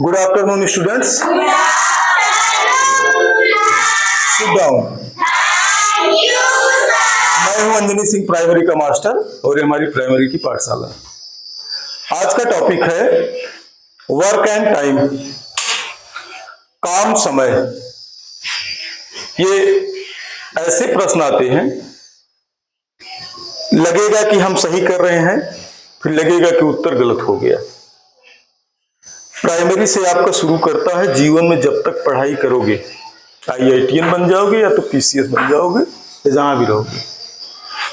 Good afternoon, students. Sit down. मैं हूं Anjani Singh, primary का मास्टर, और ये हमारी प्राइमरी की पाठशाला। आज का टॉपिक है वर्क एंड टाइम, काम समय। ये ऐसे प्रश्न आते हैं, लगेगा कि हम सही कर रहे हैं, फिर लगेगा कि उत्तर गलत हो गया। प्राइमरी से आपका शुरू करता है, जीवन में जब तक पढ़ाई करोगे, IITian बन जाओगे या तो PCS बन जाओगे या जहां भी रहोगे,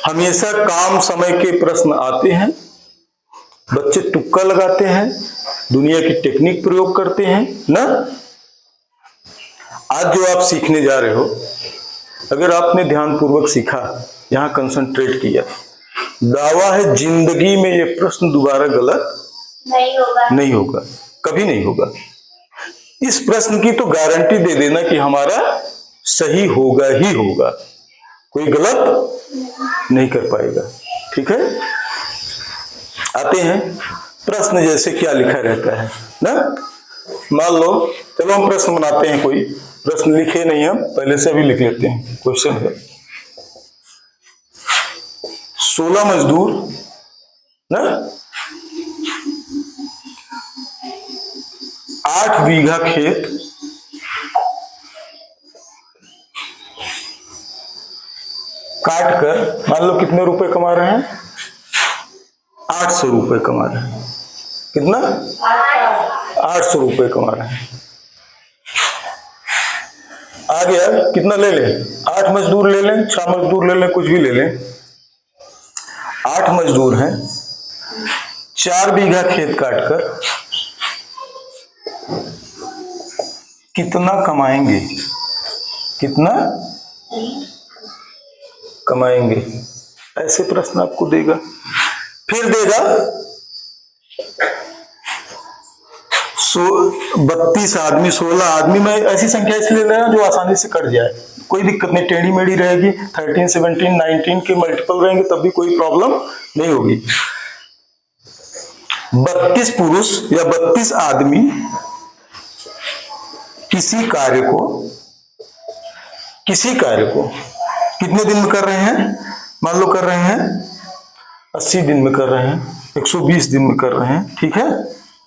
हमेशा काम समय के प्रश्न आते हैं। बच्चे तुक्का लगाते हैं, दुनिया की टेक्निक प्रयोग करते हैं ना। आज जो आप सीखने जा रहे हो, अगर आपने ध्यानपूर्वक सीखा, यहां कंसंट्रेट किया, दावा है जिंदगी में ये प्रश्न दोबारा गलत नहीं होगा, कभी नहीं होगा। इस प्रश्न की तो गारंटी दे देना कि हमारा सही होगा ही होगा, कोई गलत नहीं कर पाएगा। ठीक है, आते हैं प्रश्न। जैसे क्या लिखा रहता है ना, मान लो, चलो हम प्रश्न बनाते हैं। कोई प्रश्न लिखे नहीं, हम पहले से अभी लिख लेते हैं। क्वेश्चन है 16 मजदूर ना 8 बीघा खेत काट कर, मान लो कितने रुपए कमा रहे हैं? 800 रुपए कमा रहे हैं। कितना? 800 रुपए कमा रहे हैं। आ गया, कितना ले लें? 8 मजदूर ले लें, 6 मजदूर ले लें, कुछ भी ले लें। 8 मजदूर हैं, 4 बीघा खेत काटकर कितना कमाएंगे? कितना कमाएंगे? ऐसे प्रश्न आपको देगा। फिर देगा 32 आदमी, 16 आदमी। मैं ऐसी संख्या इसलिए ले रहा हूं जो आसानी से कट जाए, कोई दिक्कत नहीं। टेढ़ी मेढ़ी रहेगी, 13, 17, 19 के मल्टीपल रहेंगे तब भी कोई प्रॉब्लम नहीं होगी। 32 पुरुष या 32 आदमी किसी कार्य को कितने दिन में कर रहे हैं? मान लो कर रहे हैं 80 दिन में कर रहे हैं, 120 दिन में कर रहे हैं, ठीक है,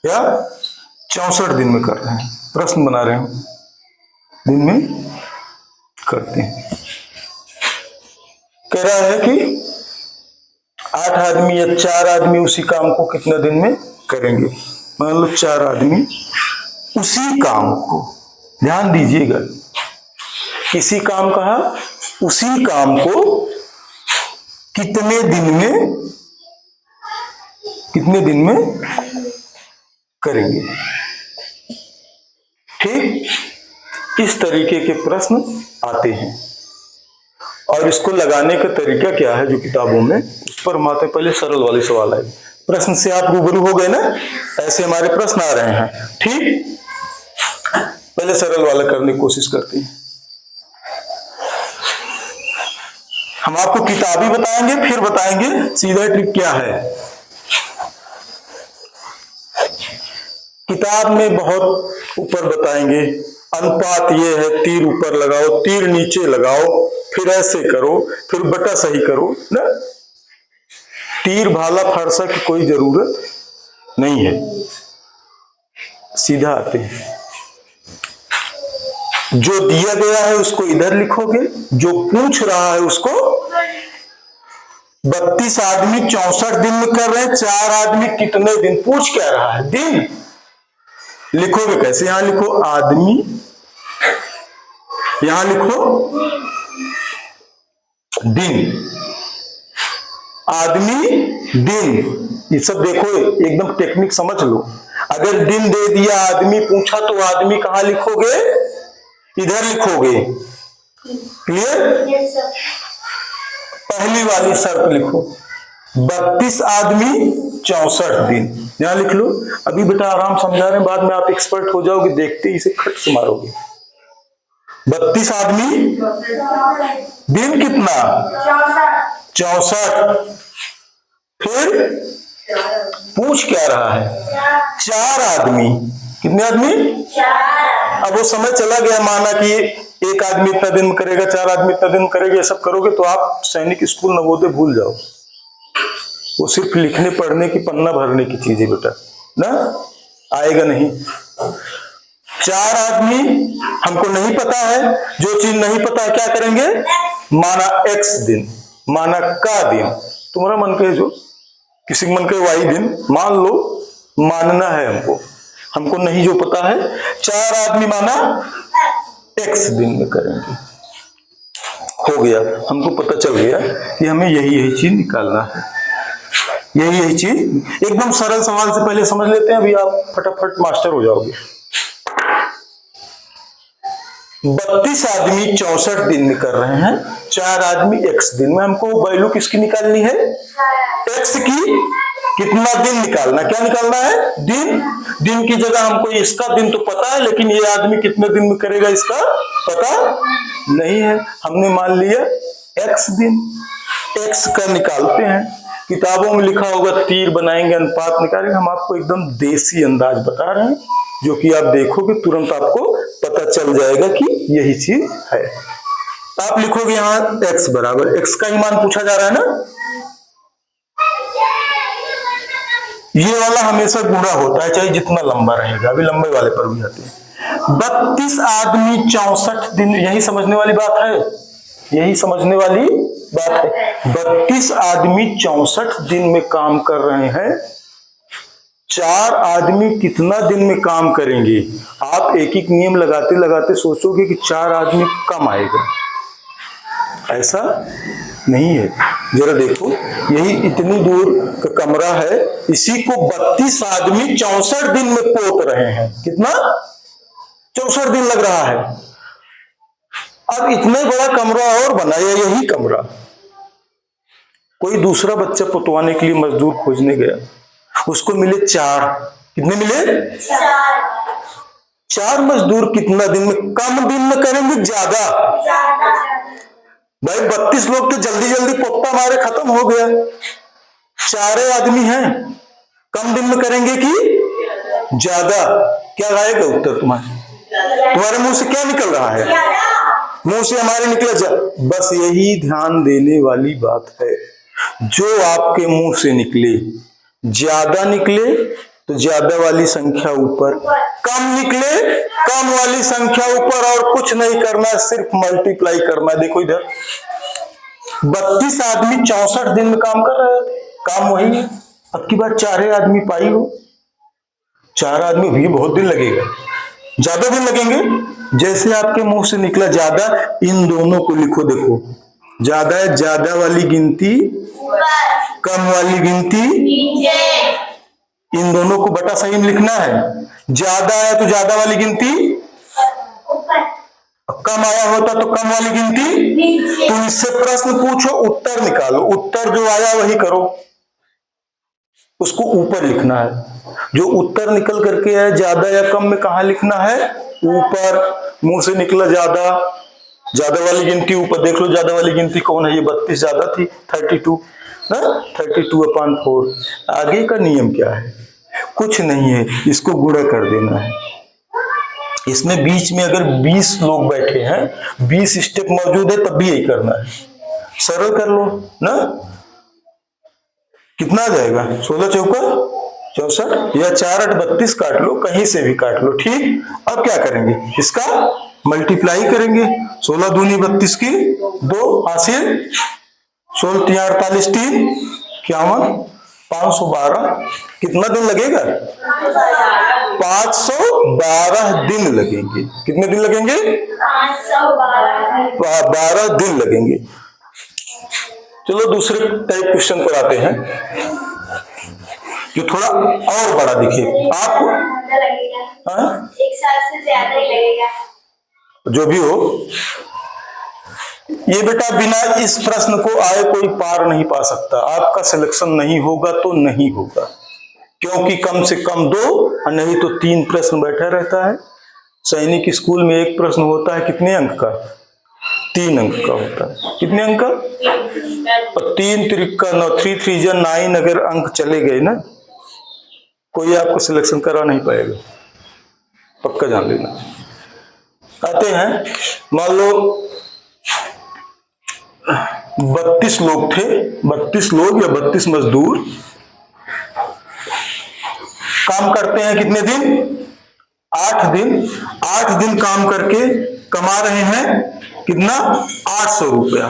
या 64 दिन में कर रहे हैं। प्रश्न बना रहे हैं, दिन में करते हैं। कह रहा है कि 8 आदमी या 4 आदमी उसी काम को कितने दिन में करेंगे? मान लो 4 आदमी उसी काम को, ध्यान दीजिएगा, किसी काम कहा, उसी काम को कितने दिन में करेंगे। ठीक, इस तरीके के प्रश्न आते हैं। और इसको लगाने का तरीका क्या है जो किताबों में, उस पर हम आते। पहले सरल वाले सवाल आए, प्रश्न से आप रूबरू हो गए ना, ऐसे हमारे प्रश्न आ रहे हैं। ठीक, पहले सरल वाला करने की कोशिश करते हैं। हम आपको किताबी बताएंगे, फिर बताएंगे सीधा ट्रिक क्या है। किताब में बहुत ऊपर बताएंगे, अनुपात ये है, तीर ऊपर लगाओ, तीर नीचे लगाओ, फिर ऐसे करो, फिर बटा सही करो ना। तीर भाला फरसा की कोई जरूरत नहीं है, सीधा आते हैं। जो दिया गया है उसको इधर लिखोगे, जो पूछ रहा है उसको। 32 आदमी 64 दिन में कर रहे हैं, 4 आदमी कितने दिन, पूछ क्या रहा है? दिन। लिखोगे कैसे? यहां लिखो आदमी, यहां लिखो दिन, आदमी दिन। ये सब देखो, एकदम टेक्निक समझ लो। अगर दिन दे दिया, आदमी पूछा, तो आदमी कहां लिखोगे? इधर लिखोगे। क्लियर? पहली वाली शर्त लिखो, 32 आदमी 64 दिन, यहां लिख लो। अभी बेटा आराम समझा रहे हैं, बाद में आप एक्सपर्ट हो जाओगे, देखते ही इसे खट से मारोगे। 32 आदमी दिन कितना? 64। फिर पूछ क्या रहा है? 4 आदमी कितने आदमी? 4। अब वो समय चला गया, माना कि एक आदमी इतना दिन में करेगा, 4 आदमी इतना दिन में करेगा, ये सब करोगे तो आप सैनिक स्कूल नवोदय भूल जाओ। वो सिर्फ लिखने पढ़ने की, पन्ना भरने की चीज है बेटा, ना आएगा नहीं। 4 आदमी, हमको नहीं पता है, जो चीज नहीं पता है क्या करेंगे? माना x दिन, माना का दिन, तुम्हारा मन कहे जो, किसी के मन कहे y दिन, मान लो, मानना है हमको, हमको नहीं जो पता है। 4 आदमी माना x दिन में करेंगे, हो गया, हमको पता चल गया कि हमें यही चीज निकालना है, यही चीज। एकदम सरल सवाल से पहले समझ लेते हैं, अभी आप फटाफट मास्टर हो जाओगे। 32 आदमी 64 दिन में कर रहे हैं, 4 आदमी x दिन में, हमको वैल्यू किसकी निकालनी है? x की। कितना दिन निकालना, क्या निकालना है? दिन। दिन की जगह हमको इसका दिन तो पता है, लेकिन ये आदमी कितने दिन में करेगा इसका पता नहीं है। हमने मान लिया x दिन, x का निकालते हैं। किताबों में लिखा होगा तीर बनाएंगे, अनुपात निकालेंगे, हम आपको एकदम देसी अंदाज बता रहे हैं, जो कि आप देखोगे तुरंत आपको पता चल जाएगा कि यही चीज है। आप लिखोगे यहां x बराबर, x का ही मान पूछा जा रहा है ना, ये वाला हमेशा गुणा होता है, चाहे जितना लंबा रहेगा। अभी लंबे वाले पर भी आते हैं। 32 आदमी 64 दिन, यही समझने वाली बात है, यही समझने वाली बात है। 32 आदमी 64 दिन में काम कर रहे हैं, 4 आदमी कितना दिन में काम करेंगे? आप एक एक नियम लगाते लगाते सोचोगे कि 4 आदमी कम आएगा, ऐसा नहीं है। जरा देखो, यही इतनी दूर का कमरा है, इसी को 32 आदमी 64 दिन में पोत रहे हैं। कितना? 64 दिन लग रहा है। अब इतने बड़ा कमरा और बनाया, यही कमरा, कोई दूसरा बच्चा पुतवाने के लिए मजदूर खोजने गया, उसको मिले 4। कितने मिले? 4 मजदूर कितना दिन में? कम दिन में करेंगे ज्यादा? भाई 32 लोग तो जल्दी जल्दी पोता मारे खत्म हो गया, 4 आदमी हैं, कम दिन में करेंगे कि ज्यादा? क्या आएगा उत्तर तुम्हारे मुंह से? क्या निकल रहा है मुंह से? हमारे निकले जा। बस यही ध्यान देने वाली बात है, जो आपके मुंह से निकले, ज्यादा निकले तो ज्यादा वाली संख्या ऊपर, कम निकले कम वाली संख्या ऊपर, और कुछ नहीं करना है, सिर्फ मल्टीप्लाई करना है। देखो इधर 32 आदमी 64 दिन में काम कर रहे हैं, काम वही है। अब की बार 4 आदमी पाई हो, 4 आदमी भी बहुत दिन लगेगा, ज्यादा दिन लगेंगे। जैसे आपके मुंह से निकला ज्यादा, इन दोनों को लिखो। देखो ज्यादा है, ज्यादा वाली गिनती कम वाली गिनती, इन दोनों को बटा सही में लिखना है। ज्यादा है तो ज्यादा वाली गिनती, कम आया होता तो कम वाली गिनती। तो इससे प्रश्न पूछो, उत्तर निकालो, उत्तर जो आया वही करो, उसको ऊपर लिखना है। जो उत्तर निकल करके है ज्यादा या कम में, कहा लिखना है? ऊपर। मुंह से निकला ज्यादा, ज्यादा वाली गिनती ऊपर। देख लो ज्यादा वाली गिनती कौन है? ये 32 ज्यादा थी, 32 ना, 32/4। आगे का नियम क्या है? कुछ नहीं है, इसको गुणा कर देना है। इसमें बीच में अगर 20 लोग बैठे हैं, 20 स्टेप मौजूद है, तब भी यही करना है। सरल कर लो ना, कितना आ जाएगा? 16 चौका 64, या 4 8 32 काट लो, कहीं से भी काट लो, ठीक। अब क्या करेंगे? इसका मल्टीप्लाई करेंगे। 16 दूनी 32 की 2 हासिल, 16 3 48 3 51, 512। कितना दिन लगेगा? 512 दिन लगेंगे। कितने दिन लगेंगे? 12 दिन लगेंगे। चलो दूसरे टाइप क्वेश्चन पर आते हैं, जो थोड़ा और बड़ा दिखे आपको। एक साल से ज्यादा ही लगेगा। जो भी हो, ये बेटा बिना इस प्रश्न को आए कोई पार नहीं पा सकता। आपका सिलेक्शन नहीं होगा तो नहीं होगा, क्योंकि कम से कम 2 और नहीं तो 3 प्रश्न बैठा रहता है। सैनिक स्कूल में एक प्रश्न होता है कितने अंक का? 3 अंक का होता है। कितने अंक का? और 3 3 9, 3 3 9। अगर अंक चले गए ना, कोई आपको सिलेक्शन करा नहीं पाएगा। पक्का जान लेना। आते हैं, मान लो 32 लोग थे, 32 लोग या 32 मजदूर काम करते हैं। कितने दिन? 8 दिन। 8 दिन काम करके कमा रहे हैं कितना? 800 रुपया।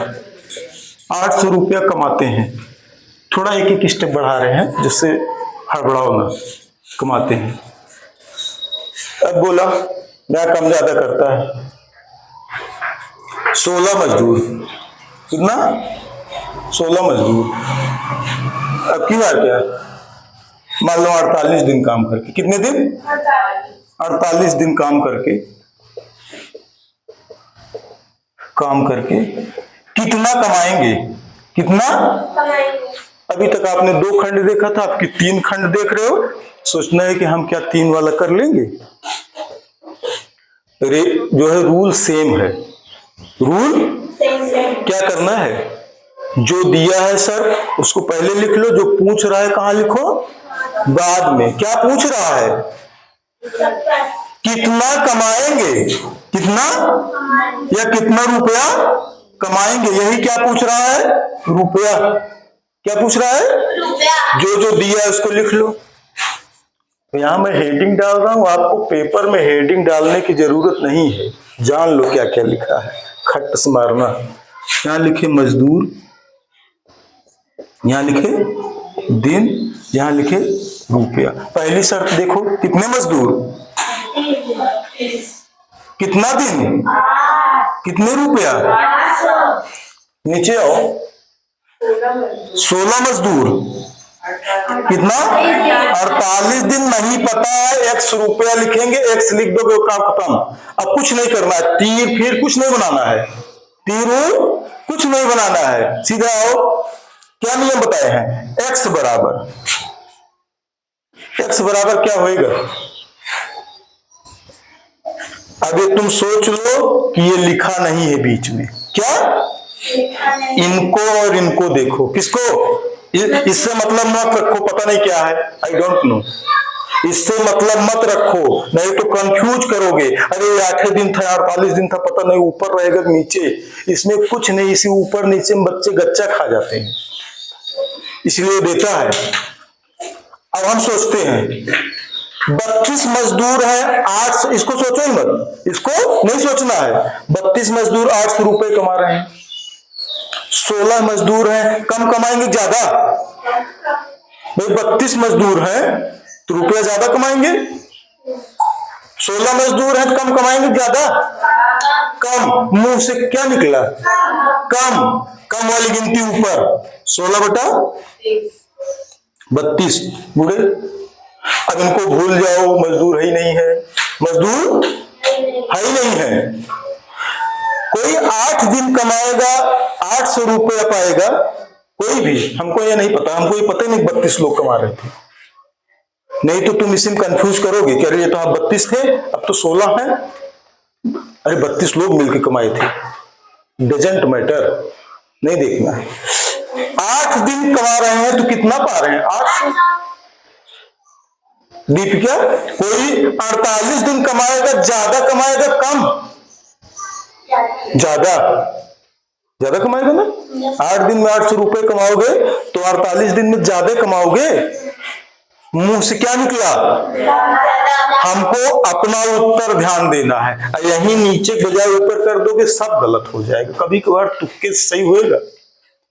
800 रुपया कमाते हैं। थोड़ा एक एक स्टेप बढ़ा रहे हैं जिससे हड़बड़ाओ ना। कमाते हैं। अब बोला क्या कम ज्यादा करता है? 16 मजदूर। कितना? 16 मजदूर। अब की बात क्या? मान लो 48 दिन काम करके। कितने दिन? 48 दिन काम करके कितना कमाएंगे? कितना कमाएंगे? अभी तक आपने 2 खंड देखा था, आपकी 3 खंड देख रहे हो। सोचना है कि हम क्या 3 वाला कर लेंगे। जो है रूल सेम है। रूल क्या करना है? जो दिया है सर उसको पहले लिख लो, जो पूछ रहा है कहां लिखो? बाद में। क्या पूछ रहा है? कितना कमाएंगे? कितना या कितना रुपया कमाएंगे? यही क्या पूछ रहा है? रुपया। क्या पूछ रहा है? रुपया। जो जो दिया है उसको लिख लो। तो यहां मैं हेडिंग डाल रहा हूं, आपको पेपर में हेडिंग डालने की जरूरत नहीं है। जान लो क्या क्या लिखा है, खट से मारना। यहां लिखे मजदूर, यहां लिखे दिन, यहां लिखे रुपया। पहली शर्त देखो, कितने मजदूर? कितना दिन? कितने रुपया? नीचे आओ। 16 मजदूर। कितना? 48 दिन। नहीं पता है, x रुपया लिखेंगे, x लिख दोगे काम खत्म। अब कुछ नहीं करना है, तीर फिर कुछ नहीं बनाना है, तीर कुछ नहीं बनाना है, सीधा आओ। क्या नियम बताए हैं? x बराबर क्या होएगा? अभी तुम सोच लो कि ये लिखा नहीं है बीच में। क्या? इनको और इनको देखो। किसको? इससे मतलब मत रखो, पता नहीं क्या है, आई डोंट नो। इससे मतलब मत रखो, नहीं तो कंफ्यूज करोगे। अरे 8 दिन था, 48 दिन था, पता नहीं ऊपर रहेगा नीचे। इसमें कुछ नहीं, इसी ऊपर नीचे में बच्चे गच्चा खा जाते हैं, इसलिए देता है। अब हम सोचते हैं 32 मजदूर है, 800। इसको सोचो ही मत, इसको नहीं सोचना है। 32 मजदूर 800 रुपए कमा रहे हैं। 16 मजदूर हैं, कम कमाएंगे ज्यादा? भाई 32 मजदूर हैं तो रुपया ज्यादा कमाएंगे। 16 मजदूर हैं तो कम कमाएंगे ज्यादा? कम। मुंह से क्या निकला? कम। कम वाली गिनती ऊपर। 16 बटा 32 बूढ़े। अब इनको भूल जाओ, मजदूर है ही नहीं है, मजदूर है ही नहीं है। कोई 8 दिन कमाएगा, 800 रुपया पाएगा, कोई भी। हमको ये नहीं पता, हमको ये पता नहीं 32 लोग कमा रहे थे। नहीं तो तुम इसी में कंफ्यूज करोगे कि अरे ये तो आप 32 थे, अब तो 16 है। अरे 32 लोग मिलकर कमाए थे, डजंट मैटर, नहीं देखना है। 8 दिन कमा रहे हैं तो कितना पा रहे हैं? 800। दीपिका, कोई 48 दिन कमाएगा, ज्यादा कमाएगा कम? ज्यादा कमाएगा ना। 8 दिन में 800 रुपए कमाओगे तो 48 दिन में ज्यादा कमाओगे। मुंह से क्या निकला? हमको अपना उत्तर ध्यान देना है। यही नीचे बजाय ऊपर कर दोगे सब गलत हो जाएगा। कभी कभार तुक्के सही होएगा।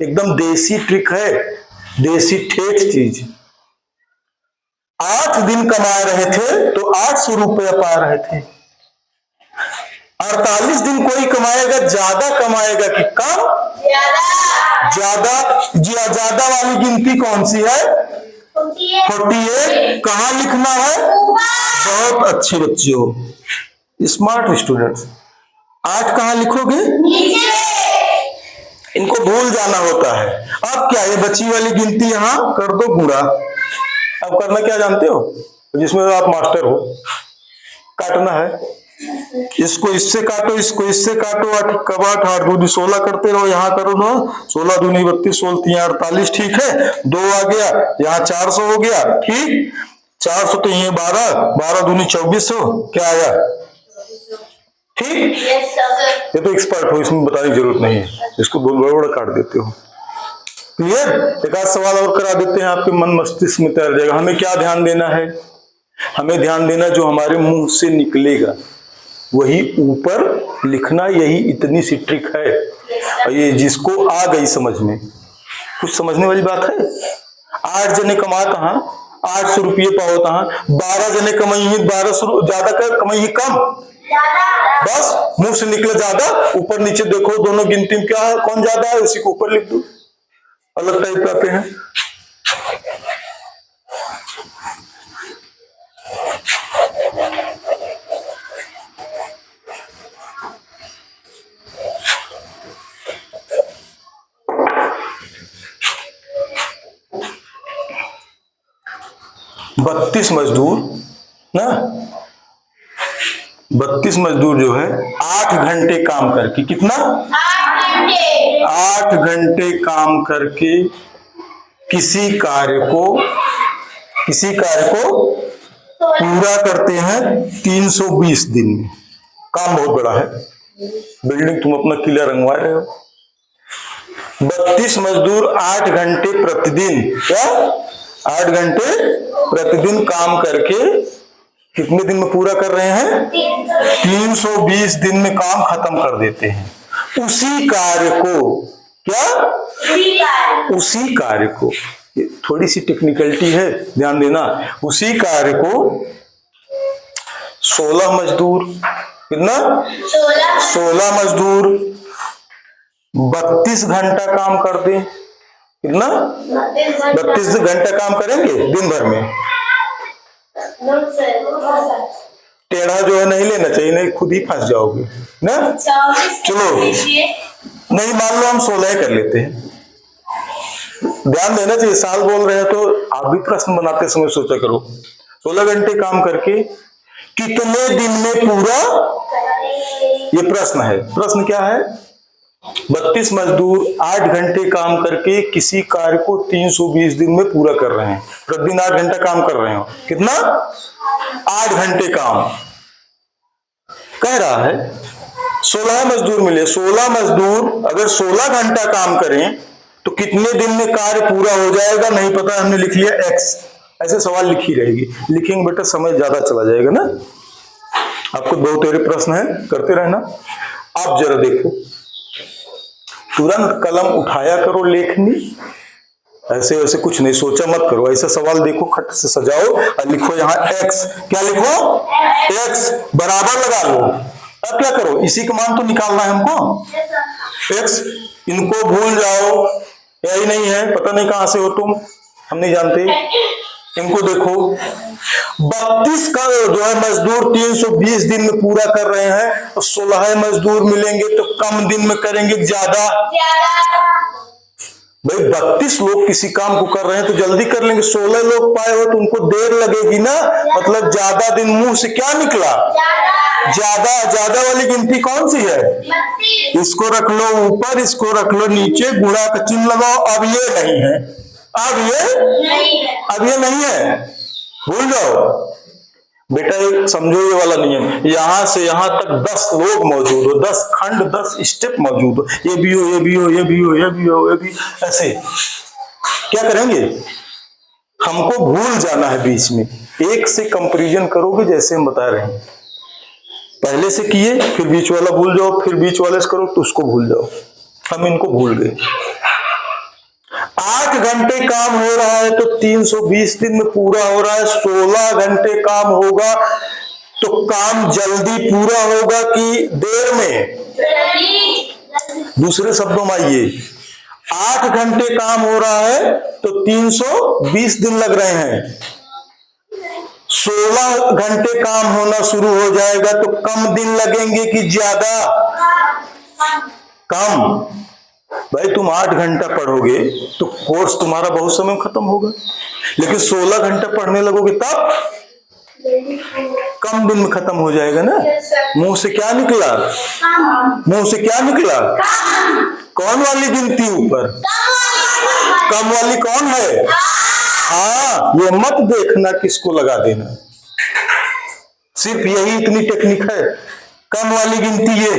एकदम देसी ट्रिक है, देसी ठेठ चीज। 8 दिन कमा रहे थे तो 800 रुपया पा रहे थे। 48 दिन कोई कमाएगा, ज्यादा कमाएगा कि कम? ज्यादा वाली गिनती कौन सी है? 48। कहां लिखना है? बहुत अच्छे बच्चे हो, स्मार्ट स्टूडेंट्स। 8 कहां लिखोगे? इनको भूल जाना होता है। अब क्या, ये बची वाली गिनती यहां कर दो गुणा। अब करना क्या जानते हो? जिसमें आप मास्टर हो, काटना है। इसको इससे काटो, इसको इससे काटो। 8 कब 8 8 दूनी 16 करते रहो। यहाँ करो ना, 16 दूनी 32, 16 3 48। ठीक है, 2 आ गया, यहाँ 400 हो गया। ठीक, 400 तो ये 12, 12 दूनी 2400, क्या आया? ठीक, यस सर। ये तो एक्सपर्ट हो, इसमें बताने की जरूरत नहीं है, इसको बड़ा बड़ा काट देते हो। क्लियर? एक आध सवाल और करा देते हैं, आपके मन मस्तिष्क में तैर जाएगा। हमें क्या ध्यान देना है? हमें ध्यान देना जो हमारे मुंह से निकलेगा वही ऊपर लिखना, यही इतनी सी ट्रिक है। और ये जिसको आ गई समझ में, कुछ समझने वाली बात है। 8 जने कमा कहाँ, 800 रुपये पाओ कहाँ, 12 जने कमाई ही 1200, ज्यादा कर कमाई ही कम, बस मुंह से निकले ज्यादा, ऊपर नीचे देखो दोनों गिनती में क्या है, कौन ज्यादा है उसी को ऊपर लिख दो। अलग टाइप आते हैं। बत्तीस मजदूर ना, 32 मजदूर जो है 8 घंटे काम करके, कितना? 8 घंटे काम करके किसी कार्य को पूरा करते हैं 320 दिन में। काम बहुत बड़ा है, बिल्डिंग तुम अपना किला रंगवा रहे हो। 32 मजदूर 8 घंटे प्रतिदिन, क्या 8 घंटे प्रतिदिन काम करके कितने दिन में पूरा कर रहे हैं? 320 दिन में काम खत्म कर देते हैं। उसी कार्य को, क्या? उसी कार्य को, ये थोड़ी सी टेक्निकलिटी है, ध्यान देना। उसी कार्य को 16 मजदूर, कितना? 16 मजदूर 32 घंटा काम कर दें, कितना? 32 घंटा काम करेंगे दिन भर में। टेढ़ा जो है नहीं लेना चाहिए, नहीं खुद ही फंस जाओगे ना। चलो नहीं, मान लो हम 16 कर लेते हैं। ध्यान देना चाहिए, साल बोल रहे हैं तो आप भी प्रश्न बनाते समय सोचा करो। 16 घंटे काम करके कितने दिन में पूरा, ये प्रश्न है। प्रश्न क्या है? 32 मजदूर 8 घंटे काम करके किसी कार्य को 320 दिन में पूरा कर रहे हैं। प्रतिदिन 8 घंटा काम कर रहे हो, कितना? 8 घंटे काम कह रहा है। 16 मजदूर मिले, 16 मजदूर अगर 16 घंटा काम करें तो कितने दिन में कार्य पूरा हो जाएगा? नहीं पता, हमने लिख लिया x। ऐसे सवाल लिखी रहेगी, लिखेंगे बेटा समय ज्यादा चला जाएगा ना। आपको बहुत सारे प्रश्न है, करते रहना। आप जरा देखो, तुरंत कलम उठाया करो, लेखनी ऐसे वैसे कुछ नहीं, सोचा मत करो। ऐसा सवाल देखो, खट से सजाओ और लिखो यहाँ x। क्या लिखो? x बराबर लगा लो। अब क्या करो, इसी का मान तो निकालना है हमको, x। इनको भूल जाओ, यही नहीं है, पता नहीं कहां से हो तुम, हम नहीं जानते। इनको देखो, 32 का जो है मजदूर 320 दिन में पूरा कर रहे हैं, तो 16 मजदूर मिलेंगे तो कम दिन में करेंगे ज्यादा। भाई 32 लोग किसी काम को कर रहे हैं तो जल्दी कर लेंगे, 16 लोग पाए हो तो उनको देर लगेगी ना, मतलब ज्यादा दिन। मुंह से क्या निकला? ज्यादा वाली गिनती कौन सी है? इसको रख लो ऊपर, इसको रख लो नीचे, गुणा का चिन्ह लगाओ। अब ये नहीं है, अब ये नहीं है, भूल जाओ बेटा। एक समझो ये वाला नियम, यहां से यहां तक 10 लोग मौजूद हो, 10 खंड 10 स्टेप मौजूद हो, ये भी हो, ये भी हो, ये भी हो, ये भी हो, ये भी, ऐसे क्या करेंगे? हमको भूल जाना है बीच में। एक से कंपैरिजन करोगे, जैसे हम बता रहे हैं, पहले से किए फिर बीच वाला भूल जाओ, फिर बीच वाले से करो तो उसको भूल जाओ। हम इनको भूल गए। 8 घंटे काम हो रहा है तो 320 दिन में पूरा हो रहा है। 16 घंटे काम होगा तो काम जल्दी पूरा होगा कि देर में? दूसरे शब्दों में आइए, 8 घंटे काम हो रहा है तो 320 दिन लग रहे हैं। 16 घंटे काम होना शुरू हो जाएगा तो कम दिन लगेंगे कि ज्यादा? कम। भाई तुम 8 घंटा पढ़ोगे तो कोर्स तुम्हारा बहुत समय खत्म होगा, लेकिन 16 घंटा पढ़ने लगोगे तब कम दिन में खत्म हो जाएगा ना। मुंह से क्या निकला? मुंह से क्या निकला? कौन वाली गिनती ऊपर? कम वाली कौन है? हाँ, ये मत देखना किसको लगा देना, सिर्फ यही इतनी टेक्निक है। कम वाली गिनती ये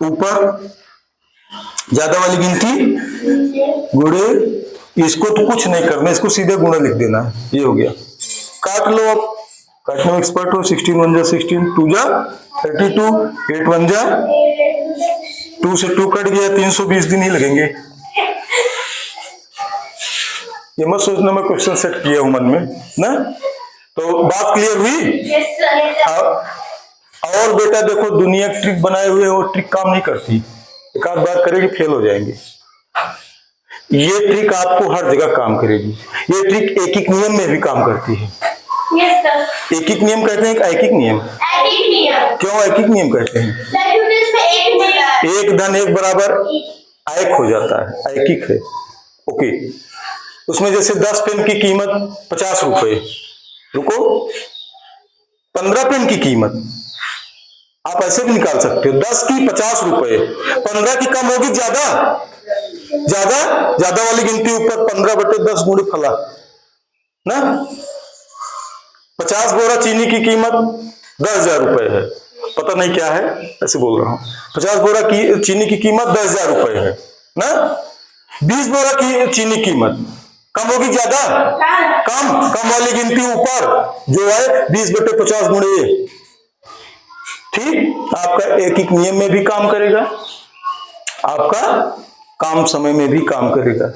ऊपर, ज्यादा वाली गिनती गुणे। इसको तो कुछ नहीं करना, इसको सीधे गुणा लिख देना है, ये हो गया। काट लो, अब काटने में एक्सपर्ट हो। 16 1 जा 16, 2 जा 32, 8 1 जा 2 से 2 कट गया, 320 दिन ही लगेंगे। ये मत सोचना मैं क्वेश्चन सेट किया हूं मन में ना। तो बात क्लियर हुई? Yes sir. और बेटा देखो, दुनिया की ट्रिक बनाए हुए वो ट्रिक काम नहीं करती, एक आध बार करेगी फेल हो जाएंगे। ये ट्रिक आपको हर जगह काम करेगी। ये ट्रिक एक एक नियम में भी काम करती है। Yes sir. एक एक नियम कहते हैं कि ऐकिक नियम? ऐकिक नियम। क्यों ऐकिक नियम कहते हैं? सर क्योंकि इसमें एक नहीं, एक धन एक बराबर ऐक हो जाता है, ऐकिक है। ओके, उसमें जैसे 10 पेन की कीमत 50 रुपए, रुको 15 पेन की कीमत आप ऐसे भी निकाल सकते हो, 10 की 50 रुपए, 15 की कम होगी ज्यादा, ज्यादा ज्यादा वाली गिनती ऊपर 15/10 गुणे फला ना। 50 बोरा चीनी की कीमत 10,000 रुपए है, पता नहीं क्या है ऐसे बोल रहा हूं। 50 बोरा की चीनी की कीमत 10,000 रुपए है ना। 20 बोरा की चीनी कीमत कम होगी ज्यादा, कम कम वाली गिनती ऊपर जो है 20/50 गुणे। ठीक, आपका एक एक नियम में भी काम करेगा, आपका काम समय में भी काम करेगा।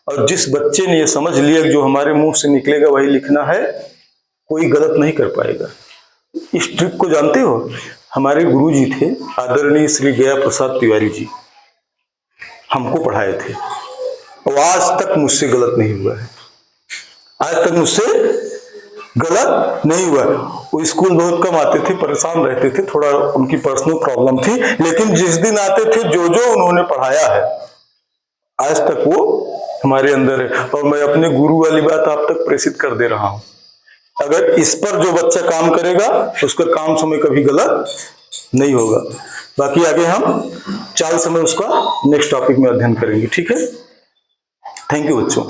और जिस बच्चे ने ये समझ लिया जो हमारे मुंह से निकलेगा वही लिखना है, कोई गलत नहीं कर पाएगा। इस ट्रिक को जानते हो? हमारे गुरु जी थे आदरणीय श्री गया प्रसाद तिवारी जी, हमको पढ़ाए थे और आज तक मुझसे गलत नहीं हुआ है, आज तक मुझसे गलत नहीं हुआ। वो स्कूल बहुत कम आते थे, परेशान रहते थे, थोड़ा उनकी पर्सनल प्रॉब्लम थी, लेकिन जिस दिन आते थे जो जो उन्होंने पढ़ाया है आज तक वो हमारे अंदर है। और मैं अपने गुरु वाली बात आप तक प्रेषित कर दे रहा हूं। अगर इस पर जो बच्चा काम करेगा उसका काम समय कभी गलत नहीं होगा। बाकी आगे हम चाल समय उसका नेक्स्ट टॉपिक में अध्ययन करेंगे। ठीक है, थैंक यू बच्चों।